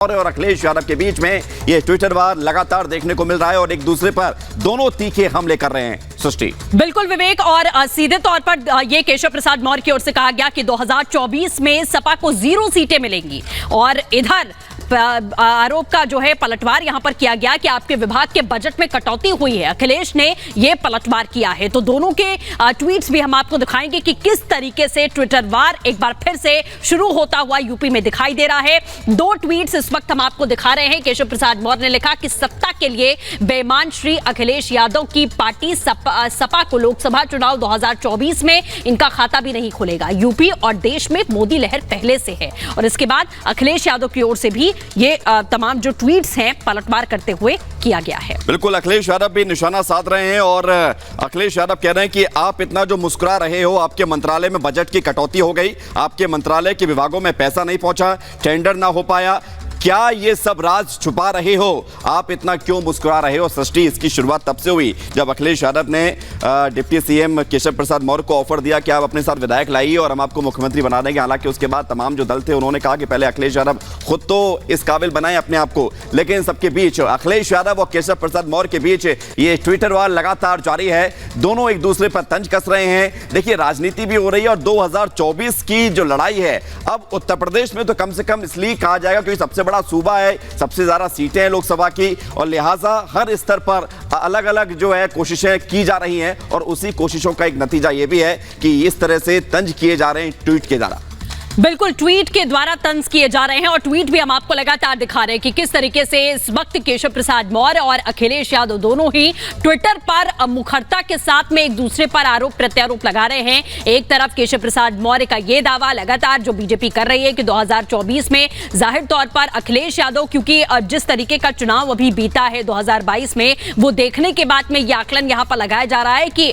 और अखिलेश यादव के बीच में ये ट्विटर वार लगातार देखने को मिल रहा है और एक दूसरे पर दोनों तीखे हमले कर रहे हैं। सृष्टि, बिल्कुल विवेक, और सीधे तौर पर ये केशव प्रसाद मौर्य की ओर से कहा गया कि 2024 में सपा को 0 सीटें मिलेंगी और इधर आरोप का जो है पलटवार यहां पर किया गया कि आपके विभाग के बजट में कटौती हुई है। अखिलेश ने यह पलटवार किया है। तो दोनों के ट्वीट्स भी हम आपको दिखाएंगे कि किस तरीके से ट्विटर वार एक बार फिर से शुरू होता हुआ यूपी में दिखाई दे रहा है। 2 ट्वीट्स इस वक्त हम आपको दिखा रहे हैं। केशव प्रसाद मौर्य ने लिखा कि सत्ता के लिए बेईमान श्री अखिलेश यादव की पार्टी सपा को लोकसभा चुनाव 2024 में इनका खाता भी नहीं खुलेगा। यूपी और देश में मोदी लहर पहले से है। और इसके बाद अखिलेश यादव की ओर से भी ये तमाम जो ट्वीट्स हैं पलटवार करते हुए किया गया है। बिल्कुल, अखिलेश यादव भी निशाना साध रहे हैं और अखिलेश यादव कह रहे हैं कि आप इतना जो मुस्कुरा रहे हो, आपके मंत्रालय में बजट की कटौती हो गई, आपके मंत्रालय के विभागों में पैसा नहीं पहुंचा, टेंडर ना हो पाया, क्या ये सब राज छुपा रहे हो? आप इतना क्यों मुस्कुरा रहे हो? सृष्टि, इसकी शुरुआत तब से हुई जब अखिलेश यादव ने डिप्टी सीएम केशव प्रसाद मौर्य को ऑफर दिया कि आप अपने साथ विधायक लाइए और हम आपको मुख्यमंत्री बना देंगे। हालांकि उसके बाद तमाम जो दल थे उन्होंने कहा कि पहले अखिलेश यादव खुद तो इस काबिल बनाए अपने आप को। लेकिन सबके बीच अखिलेश यादव और केशव प्रसाद मौर्य के बीच ये ट्विटर वार लगातार जारी है। दोनों एक दूसरे पर तंज कस रहे हैं। देखिए, राजनीति भी हो रही है और 2024 की जो लड़ाई है, अब उत्तर प्रदेश में तो कम से कम इसलिए कहा जाएगा क्योंकि सबसे बड़ा सूबा है, सबसे ज्यादा सीटें हैं लोकसभा की और लिहाजा हर स्तर पर अलग अलग जो है कोशिशें की जा रही हैं और उसी कोशिशों का एक नतीजा यह भी है कि इस तरह से तंज किए जा रहे हैं ट्वीट के द्वारा। बिल्कुल, ट्वीट के द्वारा तंज किए जा रहे हैं और ट्वीट भी हम आपको लगातार दिखा रहे हैं कि किस तरीके से इस वक्त केशव प्रसाद मौर्य और अखिलेश यादव दोनों ही ट्विटर पर मुखरता के साथ में एक दूसरे पर आरोप प्रत्यारोप लगा रहे हैं। एक तरफ केशव प्रसाद मौर्य का यह दावा लगातार जो बीजेपी कर रही है कि 2024 में जाहिर तौर पर अखिलेश यादव, क्योंकि जिस तरीके का चुनाव अभी बीता है 2022 में, वो देखने के बाद में यह आकलन यहां पर लगाया जा रहा है कि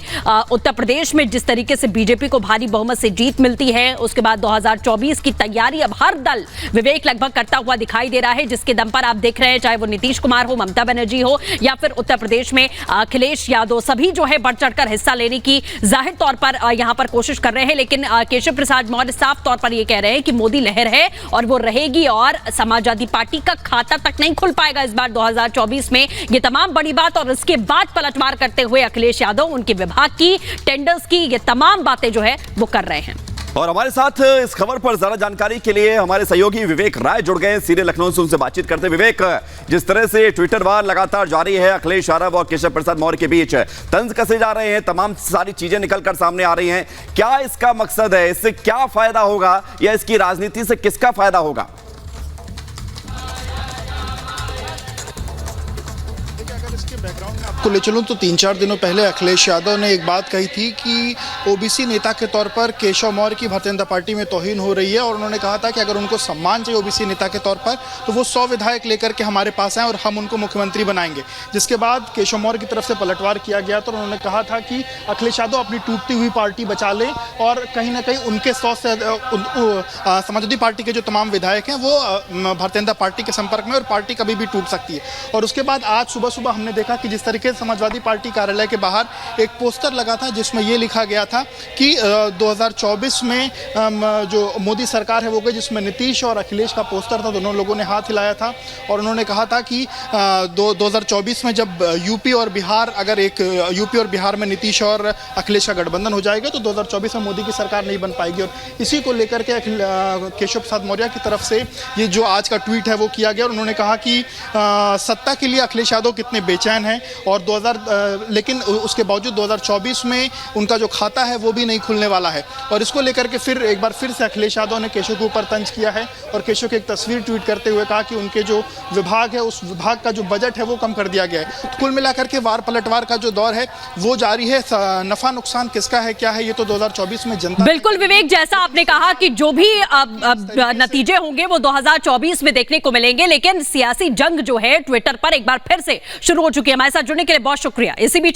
उत्तर प्रदेश में जिस तरीके से बीजेपी को भारी बहुमत से जीत मिलती है, उसके बाद 2024 की तैयारी अब हर दल विवेक लगभग करता हुआ दिखाई दे रहा है, जिसके दम पर आप देख रहे हैं चाहे वो नीतीश कुमार हो, ममता बनर्जी हो या फिर उत्तर प्रदेश में अखिलेश यादव, सभी जो है बढ़ चढ़कर हिस्सा लेने की जाहिर तौर पर यहां पर कोशिश कर रहे हैं। लेकिन केशव प्रसाद मौर्य साफ तौर पर यह कह रहे हैं कि मोदी लहर है और वो रहेगी और समाजवादी पार्टी का खाता तक नहीं खुल पाएगा इस बार 2024 में। ये तमाम बड़ी बात और इसके बाद पलटवार करते हुए अखिलेश यादव उनके विभाग की, टेंडर्स की, ये तमाम बातें जो है वो कर रहे हैं। और हमारे साथ इस खबर पर ज्यादा जानकारी के लिए हमारे सहयोगी विवेक राय जुड़ गए सीधे लखनऊ से, उनसे बातचीत करते। विवेक, जिस तरह से ट्विटर वार लगातार जारी है, अखिलेश यादव और केशव प्रसाद मौर्य के बीच तंज कसे जा रहे हैं, तमाम सारी चीजें निकलकर सामने आ रही हैं, क्या इसका मकसद है? इससे क्या फायदा होगा या इसकी राजनीति से किसका फायदा होगा? बैकग्राउंड में आपको ले चलूं तो 3-4 दिनों पहले अखिलेश यादव ने एक बात कही थी कि ओबीसी नेता के तौर पर केशव मौर्य की भारतीय जनता पार्टी में तौहीन हो रही है और उन्होंने कहा था कि अगर उनको सम्मान चाहिए ओबीसी नेता के तौर पर तो वो 100 विधायक लेकर के हमारे पास आए और हम उनको मुख्यमंत्री बनाएंगे। जिसके बाद केशव मौर्य की तरफ से पलटवार किया गया तो उन्होंने कहा था कि अखिलेश यादव अपनी टूटती हुई पार्टी बचा लें और कहीं ना कहीं उनके 100 से समाजवादी पार्टी के जो तमाम विधायक हैं वो भारतीय जनता पार्टी के संपर्क में और पार्टी कभी भी टूट सकती है। और उसके बाद आज सुबह सुबह हमने देखा कि जिस तरीके से समाजवादी पार्टी कार्यालय के बाहर एक पोस्टर लगा था जिसमें यह लिखा गया था कि 2024 में जो मोदी सरकार है वो गई, जिसमें नीतीश और अखिलेश का पोस्टर था। दोनों लोगों ने हाथ हिलाया था और उन्होंने कहा था कि 2024 में जब यूपी और बिहार में नीतीश और अखिलेश का गठबंधन हो जाएगा तो 2024 में मोदी की सरकार नहीं बन पाएगी। और इसी को लेकर के केशव प्रसाद मौर्य की तरफ से ये जो आज का ट्वीट है वो किया गया और उन्होंने कहा कि सत्ता के लिए अखिलेश यादव कितने बेचैन हैं और लेकिन उसके बावजूद 2024 में उनका जो खाता है वो भी नहीं खुलने वाला है। और इसको लेकर के फिर एक बार फिर से अखिलेश यादव ने केशव के ऊपर तंज किया है और केशव की एक तस्वीर ट्वीट करते हुए कहा कि उनके जो विभाग है उस विभाग का जो बजट है वो कम कर दिया गया है। तो कुल मिलाकर के वार पलटवार का जो दौर है वो जारी है। नफा नुकसान किसका है, क्या है, ये तो 2024 में जनता। बिल्कुल विवेक, जैसा आपने कहा कि जो भी नतीजे होंगे वो 2024 में देखने को मिलेंगे, लेकिन सियासी जंग जो है ट्विटर पर एक बार फिर से शुरू हो चुकी है। हमारे साथ जुड़ने के लिए बहुत शुक्रिया। इसी बीच